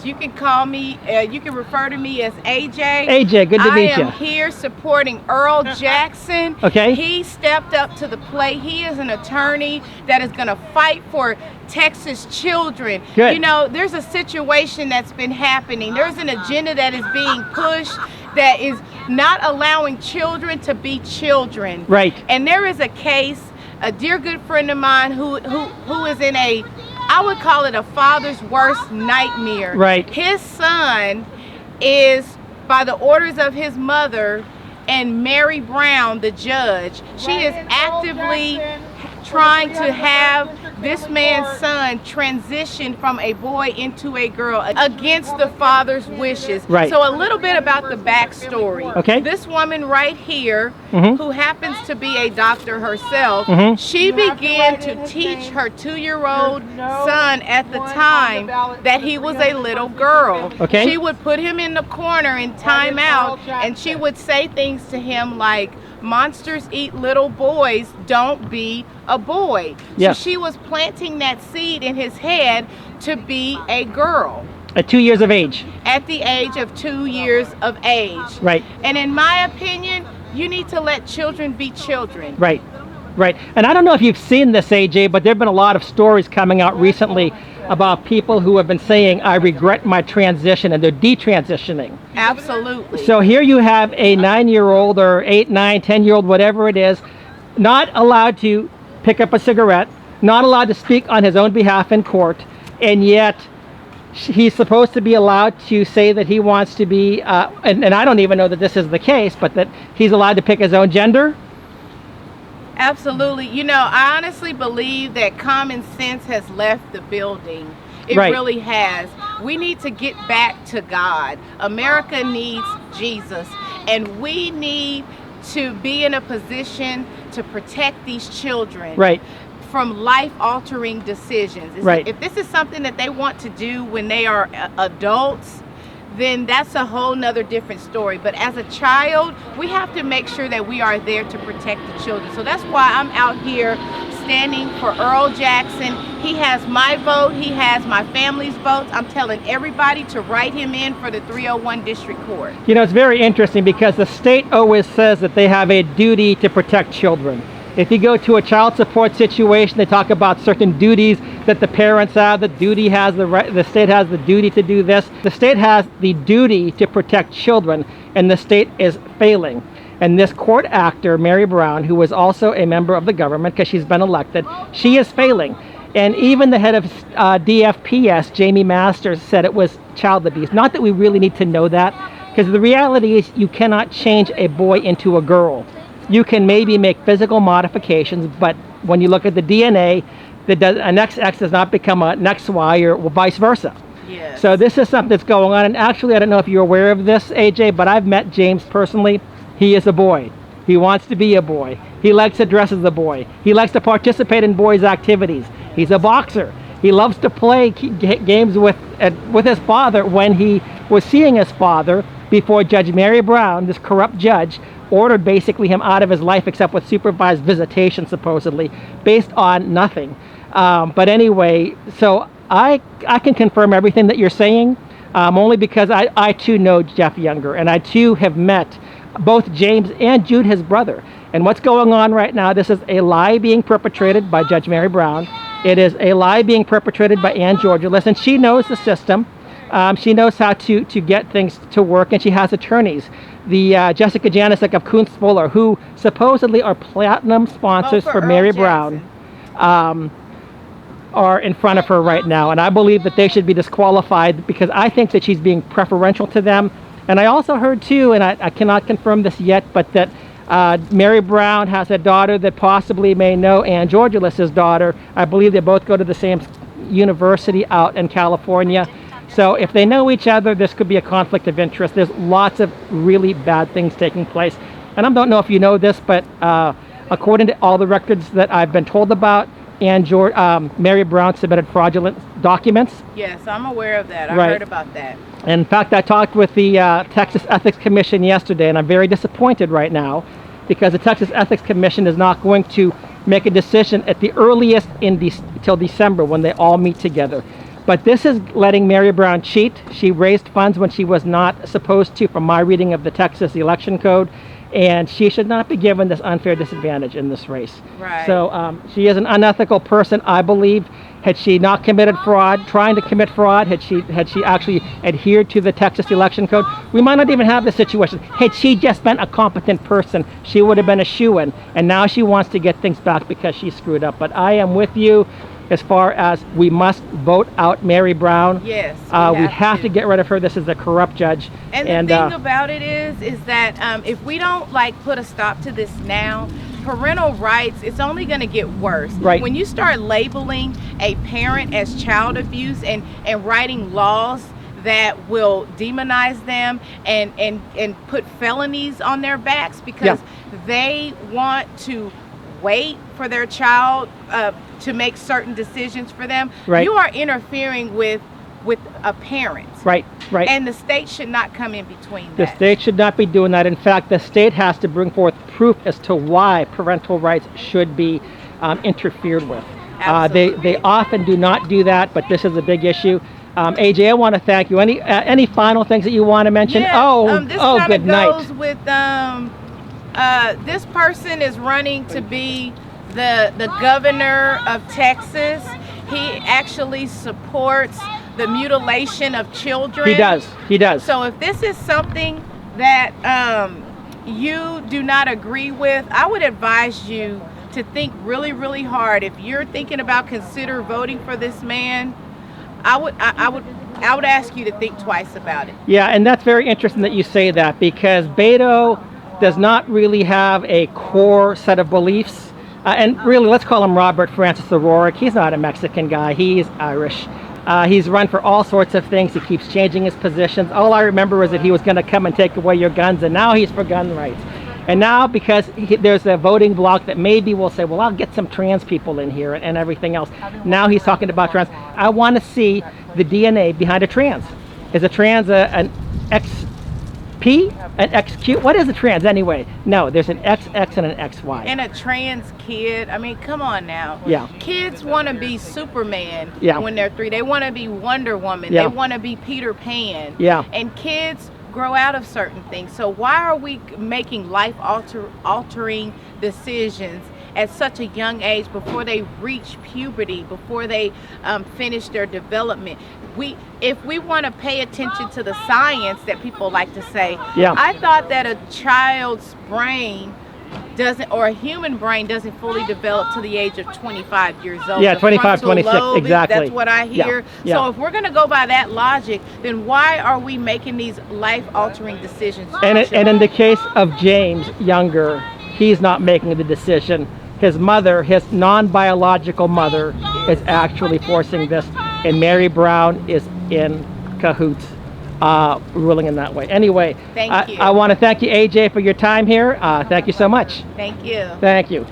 Yes, you can call me, you can refer to me as AJ. AJ, good to meet you. I am here supporting Earl Jackson. Okay. He stepped up to the plate. He is an attorney that is going to fight for Texas children. Good. You know, there's a situation that's been happening. There's an agenda that is being pushed that is not allowing children to be children. Right. And there is a case, a dear good friend of mine who is in a, I would call it a father's worst nightmare. Right. His son is, by the orders of his mother and Mary Brown, the judge, she is actively trying to have this man's son transition from a boy into a girl against the father's wishes. Right. So a little bit about the backstory. Okay. This woman right here, who happens to be a doctor herself, she began to teach her 2-year-old son at the time that he was a little girl. Okay. She would put him in the corner in timeout, and she would say things to him like, "Monsters eat little boys, don't be a boy." Yes. So she was planting that seed in his head to be a girl At 2 years of age. at the age of 2 years of age. Right. And in my opinion, you need to let children be children. Right. Right. And I don't know if you've seen this, AJ, but there have been a lot of stories coming out recently about people who have been saying, "I regret my transition," and they're detransitioning. Absolutely. So here you have a 9-year-old or 8, 9, 10-year-old, whatever it is, not allowed to pick up a cigarette, not allowed to speak on his own behalf in court, and yet he's supposed to be allowed to say that he wants to be, and I don't even know that this is the case, but that he's allowed to pick his own gender. Absolutely. You know, I honestly believe that common sense has left the building. It Right. really has. We need to get back to God. America needs Jesus, and we need to be in a position to protect these children Right. from life-altering decisions. Right. If this is something that they want to do when they are adults, then that's a whole nother different story. But as a child, we have to make sure that we are there to protect the children. So that's why I'm out here standing for Earl Jackson. He has my vote. He has my family's votes. I'm telling everybody to write him in for the 301 District Court. You know, it's very interesting because the state always says that they have a duty to protect children. If you go to a child support situation, they talk about certain duties that the parents have. The state has the duty to do this. The state has the duty to protect children, and the state is failing. And this court actor, Mary Brown, who was also a member of the government because she's been elected, she is failing. And even the head of DFPS, Jamie Masters, said it was child abuse. Not that we really need to know that, because the reality is you cannot change a boy into a girl. You can maybe make physical modifications, but when you look at the DNA, an XX does not become an XY or vice versa. Yes. So this is something that's going on. And actually, I don't know if you're aware of this, AJ, but I've met James personally. He is a boy. He wants to be a boy. He likes to dress as a boy. He likes to participate in boys' activities. He's a boxer. He loves to play games with his father when he was seeing his father before Judge Mary Brown, this corrupt judge, ordered basically him out of his life except with supervised visitation, supposedly, based on nothing. But anyway, so I can confirm everything that you're saying, only because I too know Jeff Younger, and I too have met both James and Jude, his brother. And what's going on right now, this is a lie being perpetrated by Judge Mary Brown. It is a lie being perpetrated by Ann Georgia. Listen, she knows the system. She knows how to get things to work, and she has attorneys. The Jessica Janicek of Kuntz Fuller, who supposedly are platinum sponsors for Mary Brown, are in front of her right now. And I believe that they should be disqualified because I think that she's being preferential to them. And I also heard too, and I cannot confirm this yet, but that Mary Brown has a daughter that possibly may know Ann Georgia, daughter. I believe they both go to the same university out in California. So if they know each other, this could be a conflict of interest. There's lots of really bad things taking place. And I don't know if you know this, but according to all the records that I've been told about, Mary Brown submitted fraudulent documents. Yes, I'm aware of that. I Right. heard about that. In fact, I talked with the Texas Ethics Commission yesterday, and I'm very disappointed right now because the Texas Ethics Commission is not going to make a decision at the earliest till December when they all meet together. But this is letting Mary Brown cheat. She raised funds when she was not supposed to, from my reading of the Texas election code, and she should not be given this unfair disadvantage in this race. Right. So she is an unethical person, I believe. Had she not committed fraud, trying to commit fraud, had she actually adhered to the Texas election code, we might not even have this situation. Had she just been a competent person, she would have been a shoo-in, and now she wants to get things back because she screwed up. But I am with you as far as we must vote out Mary Brown. Yes, we have to get rid of her. This is a corrupt judge. And the thing about it is that if we don't put a stop to this now, parental rights, it's only going to get worse. Right. When you start labeling a parent as child abuse and writing laws that will demonize them and put felonies on their backs because they want to wait for their child to make certain decisions for them. Right. You are interfering with a parent. Right. And the state should not come in between that. The state should not be doing that. In fact, the state has to bring forth proof as to why parental rights should be interfered with. They often do not do that, but this is a big issue. AJ, I want to thank you. Any final things that you want to mention? Yeah, this good goes night. with this person is running to be the governor of Texas. He actually supports the mutilation of children. He does. So if this is something that you do not agree with, I would advise you to think really, really hard. If you're thinking about consider voting for this man, I would ask you to think twice about it. Yeah, and that's very interesting that you say that, because Beto does not really have a core set of beliefs. And really, let's call him Robert Francis O'Rourke. He's not a Mexican guy. He's Irish. He's run for all sorts of things. He keeps changing his positions. All I remember is that he was going to come and take away your guns, and now he's for gun rights. And now, because there's a voting bloc that maybe will say, well, I'll get some trans people in here and everything else. Now he's talking about trans. I want to see the DNA behind a trans. Is a trans an XP, an XQ? What is a trans anyway? No, there's an XX and an XY. And a trans kid. I mean, come on now. Yeah. Kids want to be Superman when they're 3. They want to be Wonder Woman. Yeah. They want to be Peter Pan. Yeah. And kids grow out of certain things. So why are we making life altering decisions at such a young age before they reach puberty, before they finish their development? If we want to pay attention to the science that people like to say, I thought that a child's brain or a human brain doesn't fully develop to the age of 25 years old. Yeah, 25, 26, exactly. That's what I hear. Yeah. So if we're going to go by that logic, then why are we making these life-altering decisions? And in the case of James Younger, he's not making the decision. His mother, his non-biological mother, is actually forcing this, and Mary Brown is in cahoots, ruling in that way. Anyway, thank you. I want to thank you, AJ, for your time here. Thank you so much. Thank you. Thank you.